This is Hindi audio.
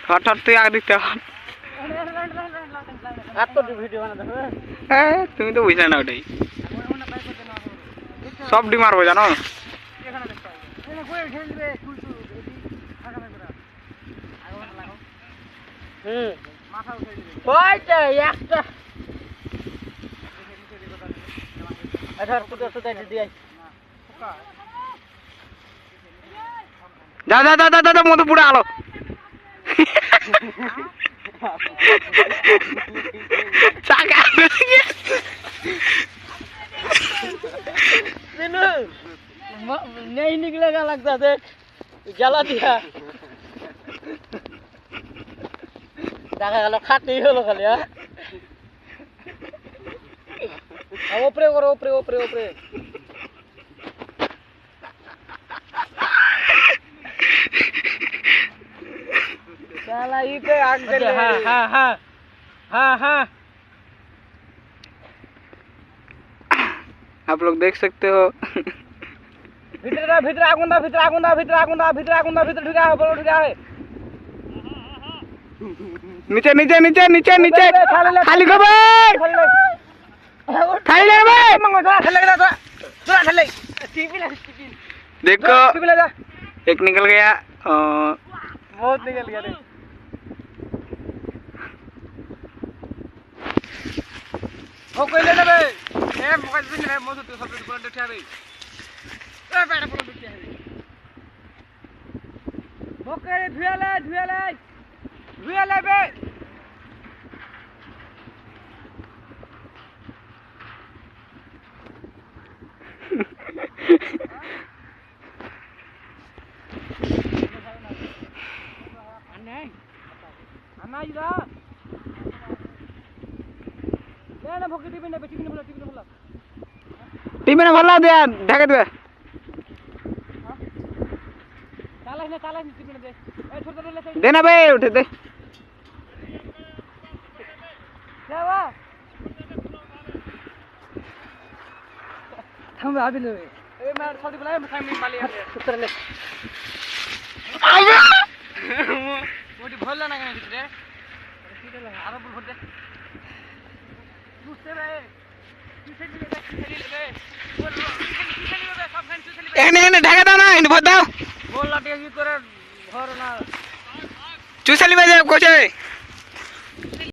हट हट তুই আগে দিতে হট আর তো ভিডিও বানাতে হবে হ্যাঁ তুমি তো বুঝলে না ওটাই সব ডি মারবো জানো এখানে দেখতে হবে এখানে কই খেল রে ফুল ফুল এদি ফাঁকা ফাঁকা আগে লাগাও মাথা উঠাই দিবে ওইটা একটা আচ্ছা তো তো দাই দিই যা যা যা যা মতো পুরো আলো চাকা नहीं निकलेगा लगता देख जला दिया দেখা গেল খাটেই হলো খালি হ্যাঁ ওপরে করো ওপরে ওপরে ওপরে साला ये पे आग दे हां हां हां हां हां आप लोग देख सकते हो भीतर आगुंदा ढुका है बोलो ढुका है नीचे नीचे नीचे नीचे नीचे खाली को भाई खाली ले भाई मंगो थोड़ा खेले देखो एक निकल गया बहुत निकल गया रे ओ कोई ले बे ए मोबाइल पिन है मोसो तो सब बोल उठा बे ए बैठ बोल उठा है ओके रे धुया ले बे अन्ना इधर ना भोके टिफिन बोला टीम ने भला दे ढके दे चाला टिफिन दे ए छोड़ ले देना बे उठे दे क्या हुआ हम अभी ले ए मैं छोड़ बुलाए मैं माली उतर ले मोटी भोल ना कने रे सीधे लगा आरो बोल दे दूसरे बे एने ढके दाও না ইন ভর দাও बोल लाटे की करे घर ना চুষালি বাজে কোচে